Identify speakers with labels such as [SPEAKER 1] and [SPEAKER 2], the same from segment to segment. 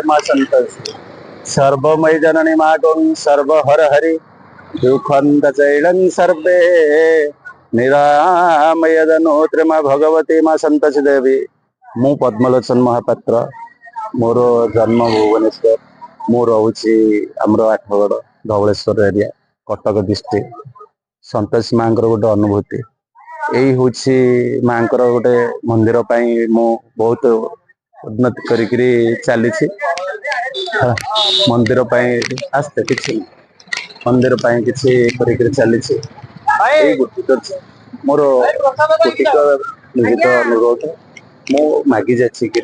[SPEAKER 1] माँ संतोषी सर्वमय जननी माँ गौं सर्व हर हरि दुखंद चैलं सर्वे निरामय धनोत्र माँ भगवती माँ संतोषी देवी। मु पद्मलोचन महापात्र मोर जन्म भुवनेश्वर मु रोची आमर आठगड़ धवलेश्वर एरिया कटक डिस्ट्रिक्ट संतोषी माँ गोटे अनुभूति यही हूँ माँ गोटे मंदिर पाई मु बहुत उन्नति करी चली मंदिर आस्ते कि मंदिर कि चली मोर कोटिक निहित अनुरोध मु मागी जाचिकी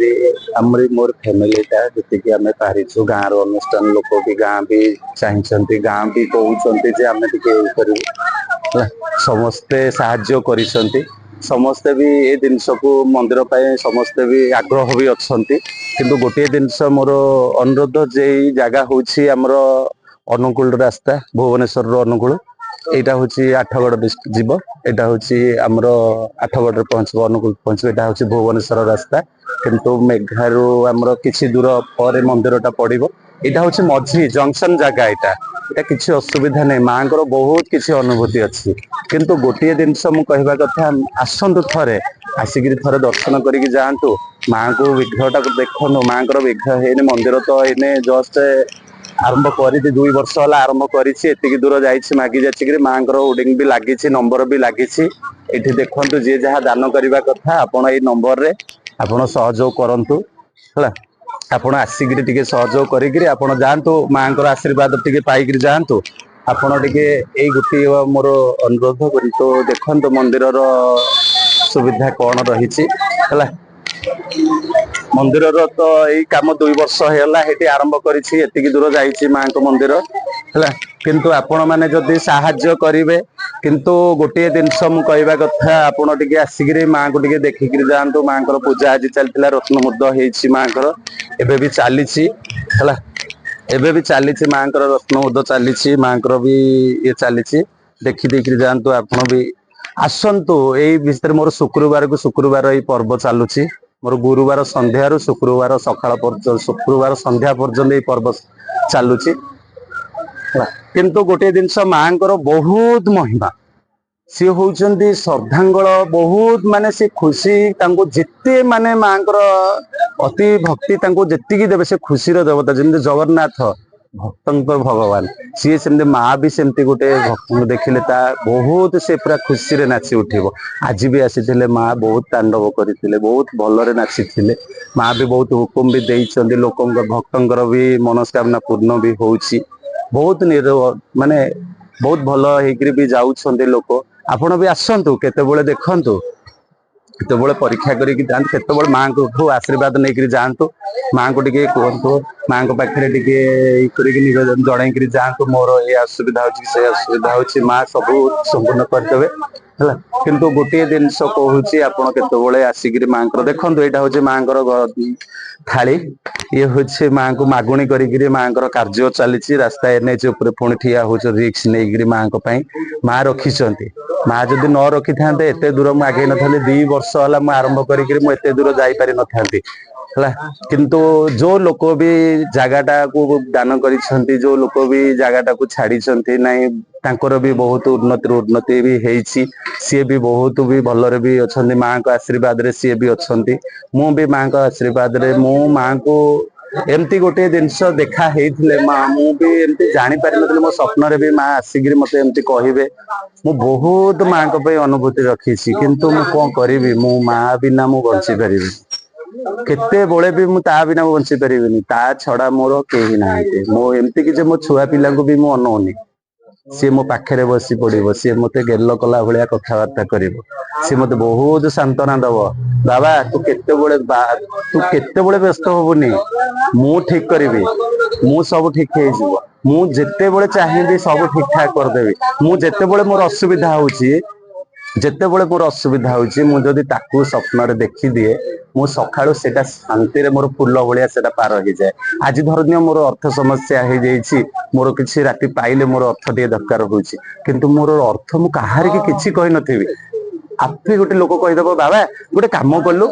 [SPEAKER 1] आमरी मोर फैमिलीटा जी आम पारिछु गाँव अनुष्ठान लोक भी गाँ भी चाहते गाँ भी कहते आम टे समस्ते साहाय्य करिसंती समस्ते भी ये जिनस को मंदिर समस्ते भी आग्रह भी अच्छा किंतु गोटे जिनस मोर अनुरोध जे जगह हूँ आमर अनुकूल रास्ता भुवनेश्वर अनुकूल यहाँ हूँ आठगड़ डिस्ट्रिक्ट जीव यहाँ हूँ आमर आठगढ़ पहुँचब अनुकूल पहुँचब यहाँ हूँ भुवनेश्वर रास्ता किंतु मेघारू आमर किसी दूर पर मंदिरटा पड़ो यहाँ हूँ मझी जंक्शन जगह यहाँ किसी असुविधा नहीं माँ को बहुत किसी अनुभूति अच्छी किंतु गोटे जिनस मु कहवा कथा आसतु थे आसिक थे दर्शन करके जातु माँ को विग्रहटा देखु माँ को विग्रह है मंदिर तो ये जस्ट आरंभ कर 2 वर्ष है आरंभ कर दूर जाइए मागी जाचिक माँ को होर्डिंग भी लगी नंबर भी लगी ये देखु जी जहाँ दान करने कथा आपड़ ये नंबर रे आपड़ सहयोग करूँ है आपण आसिक सहयोग कर जातु माँ को आशीर्वाद टे पाइक जातु आपण टे गोटे मोर अनुरोध तो देखु मंदिर सुविधा कौन रही है मंदिर तो यही कम 2 वर्ष है आरंभ कर दूर जाइए माँ को मंदिर है किंतु आपण मैंने जदि साहाय्य करेंगे किंतु गोटे जिनस मु कहवा कथा आपण टे आसिक माँ को टे देखिक जातु माँ को पूजा आज चलता रत्नमुद्द हो माँ को एबे भी चली है एबे भी चली माँ को रत्नमुद्द चली माँ को भी ये चली देखी जातु आपण भी आसतु यही भितर मोर शुक्रवार को शुक्रवार ये पर्व चलुची मोर गुरुवार संध्यार शुक्रवार सकाळ पर्यंत शुक्रवार संध्या पर्यंत ये पर्व चलुची किंतु गोटे जिनस माँ को बहुत महिमा सी होउचंदी श्रद्धांगल बहुत माने से खुशी जिते माने माँ को अति भक्ति जी देवे से खुशी देवता जमी जगन्नाथ भक्त भगवान सी सेमती माँ भी सेमती गोटे भक्त देखिले बहुत से पूरा खुशी रे नाची उठिबो आज भी आसी माँ बहुत तांडव करते बहुत भलरे नाची माँ भी बहुत हुकुम भी देइचंदी लोक भक्तंकर भी मनस्कामना पूर्ण भी होउची बहुत माने बहुत भल होकर भी जाउछंदी लोक आपण भी आसतु केतेबेले देखंतु केतेबेले परीक्षा करके जातु केतेबेले माँ को आशीर्वाद नहीं जातु माँ को टिके कहतु माँ को पाखे टिके निवेदन जन जातु मोर ये असुविधा हो असुविधा हो माँ सब संपूर्ण करदेवे है किंतु गोटे जिनस कहूँ आपड़ केतवे आसिक माँ को देखो यहाँ हूँ माँ को थाली ये हूँ माँ को मागुणी करी माँ को कार्य चली रास्ता एनएच पुणी ठिया हो रिक्स नहीं माँ को माँ रखी माँ जदि न रखी था एत दूर मुझे आगे नी 2 वर्ष है मुझे आरंभ करते दूर जापारी न था किंतु जो लोक भी जगटा को दान करी जो लोक भी जगटा को छाड़ी नाई तांकर भी बहुत उन्नति भी होती सी भी बहुत भी भलरे भी अच्छा माँ को आशीर्वाद रे सी भी अच्छा मु भी माँ को आशीर्वाद रे मु माँ को एमती गोटे जिनस देखा माँ मु भी एमती जानी पारि न मो स्वप्न रे भी माँ आसिक मत एमती कहे मु बहुत माँ को अनुभूति रखी किंतु मु कौन करी मु माँ बिना मु बंची पारि केते बोले भी मु ता बिना बंची पारिनी ता छड़ा मोर कहीं ना मो एमती कि मो छुआ पिला को भी मु अनौनी सी मो पाखे बसी पड़ो सी मत गेल कला भाया कथबार्ता कर सी मत बहुत सांत्वना दब बाबा तू केते व्यस्त हबुनी मु ठीक करी मु सब ठीक मु जेते बड़े चाहिए सब ठीक ठाक करदेवी मु जेते बड़े मोर असुविधा होची जेते बड़े मोर असुविधा होची मु जदी ताकू स्वप्न रे देखी दिए मु सखाळु सेटा शांति रे मोर फुल्ल भलिया सेटा पार हो जाए आज धरनियो मोर अर्थ समस्या हो जाइछि मोर किछि राति पाइले मोर अर्थ टे दरकार होछि किंतु मोर अर्थ मु कहार के किछि कहि नथिबी आपे गोटे लोक कहिदबो बाबा गोटे काम कलु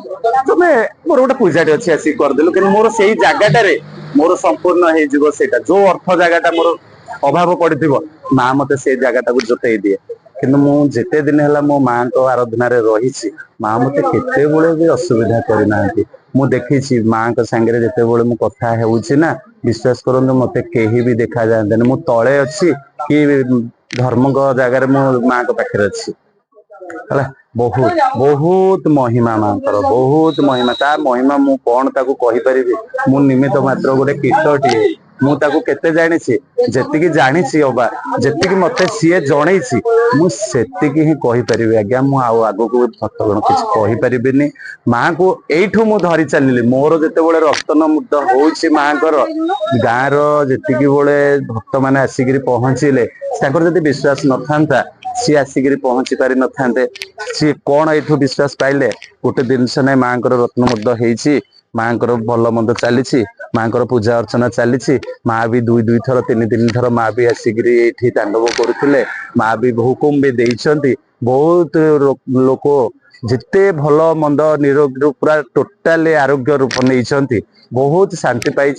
[SPEAKER 1] तमे मोर गोटे पूजाटे अछि आसी कर देलु कि मोर सेही जागाटा रे मोर संपूर्ण हो जो अर्थ जगह मोर अभाव पड़ो माँ मत से जगह जोटे दिए कि मुझे दिन है मो माँ को आराधना रही माँ मत केते भी असुविधा करना मु देखी माँ को सांगे जिते बड़े मु कथा होना विश्वास करूँ मत कहीं भी देखा जाते मु तले अच्छी कि धर्म जगार मो माँ को पाखे अच्छी है बहुत बहुत महिमा माँ बहुत महिमा ता महिमा मु कौन ताकू कहि परिबी मु निमित्त मात्र गोटे कीटटी मु ताकू केते जानी जेतिकी जानी अबा जेतिकी मते सीए जणैछि मु सेतिकी ही कहि परिबी आज्ञा मु आगो को भक्तगण किछ कहि परिबिनी माँ को एठू मु धरी चलिली मोर जेते बेले रक्तन मुद्द होउछि माँ कर गाँ रो जेतिकी बेले भक्त माने आसिकरी पहुँचिले ताकर जदि विश्वास नथांता सी आसिक पहुंची पारि न था सी कौन यू विश्वास पाइले गोटे जिनस ना माँ रत्न मुद्द होती माँ भल मंद चली माँ पूजा अर्चना चली माँ भी दुई दुई थर तीन तीन थर माँ भी आसिक तांडव करुले माँ भी हुकुम भी देती बहुत लोक जिते भल मंद निरोग पूरा टोटाली आरोग्य रूप नहीं बहुत शांति पाई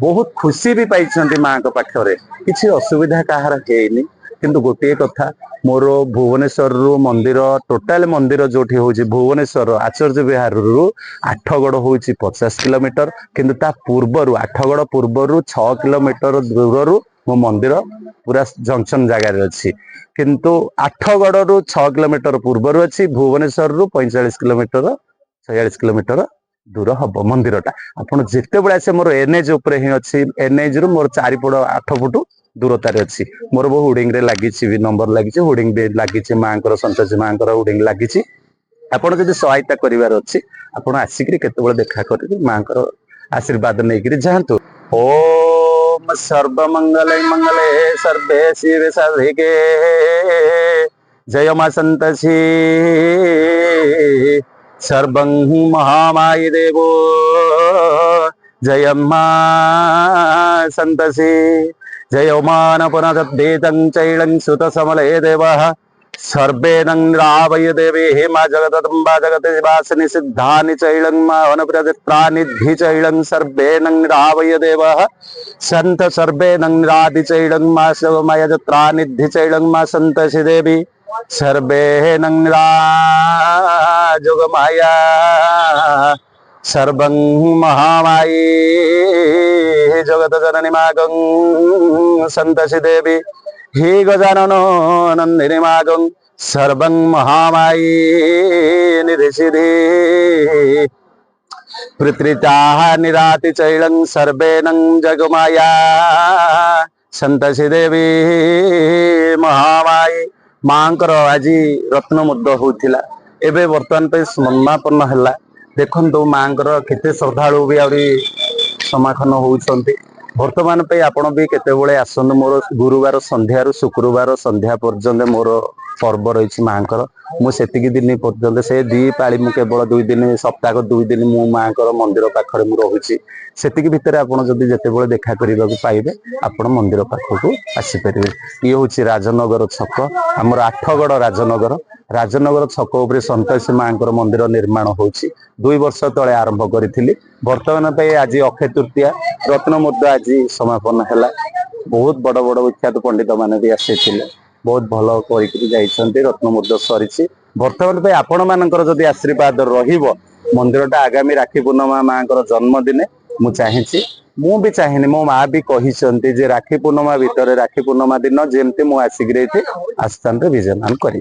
[SPEAKER 1] बहुत खुशी भी पाई माँ पाखरे किसी असुविधा कहार है किंतु गोटे कथा मोर भुवनेश्वर रु मंदिर टोटाल मंदिर जो भुवनेश्वर आचार्य विहार रु आठगड़ हूँ 50 किलोमीटर किंतु ता पूर्वर आठगड़ पूर्वर 6 किलोमीटर दूर रु मो मंदिर पूरा जंक्शन जगार अच्छी किंतु आठगड़ रु 6 किलोमीटर पूर्वर अच्छी भुवनेश्वर रु 45 किलोमीटर 46 किलोमीटर दूर हम मंदिरटा आपड़ जिते बड़े आसे मोर एनएच ही अच्छी एनएच रु मोर 4 फुट 8 फुट दूरतार अच्छी मोर वो हुडिंग रे लगी भी नंबर लगी हुडिंग भी लगी माँ संतोषी माँ हुडिंग लगी आपड़ जब सहायता करार अच्छी आपड़ आसिक केत देखा करेंगे माँ आशीर्वाद नहीं जातु ओम सर्वमंगल मंगले सर्वे शिव साधिके जय माँ संतोषी सर्वं महामायी देवो जय माँ संतोषी जय मान पुनदेतं चैलं सुत समले देव सर्वे नंद्रावय देवी हेमा जगदम्बा जगतिवासिनी सिद्धानि चैलं मावनप्रदित्रानिधि चैलं सर्वे नंद्रावय देव संत सर्वे नंद्रादि चैलं मा शिवमय जत्रानिधि चैलं मा संतोषी देवी सर्वे नंद्रा जोगमाया सर्वं महामायी जगत जननी मागं संतोषी देवी हे गजानन नंदिनी मागं सर्वं महामायी निधिसिधि पृथ्वीताः निराति चैलं सर्वेनं जगमाया संतोषी देवी महामायी मांकर आज रत्न मुद्द होता एवं बर्तमान पे समापन है देखो माँ केते श्रद्धालु भी आहरी समाखन होती बर्तमान पे आपण भी केते आसନ୍ତୁ मोर गुरुवार संध्या शुक्रवार संध्या पर्यंत मोर पर्व रही माँ मुझे दिन पर्यंत से दी पाली मु केवल 2 दिन सप्ताह 2 दिन मु माँ मंदिर पाखे मुझे से भितर आपड़ जब जिते देखा करने को पाइबे आपण मंदिर पाखक आसीपर ये हूँ राजनगर छक आमर आठगड़ राजनगर राजनगर छक उपर संतोषी माँ मंदिर निर्माण होची 2 वर्ष तले आरंभ करी बर्तमान पे आज अक्षय तृतीया रत्न मुद्दा आज समापन है बहुत बड़ बड़ विख्यात पंडित मैंने भी आसी बहुत भल कर रत्न मुद्दा सरी बर्तमान पे आपण मानकर जदि आशीर्वाद रहिबो मंदिरटा आगामी राखी पूर्णिमा माँ जन्मदिने मु चाहिए मु भी चाहिए मो माँ भी कही जे राखी पूर्णिमा भितर राखी पूर्णिमा दिन जमती मु आसिक आस्थान विजयमान करी।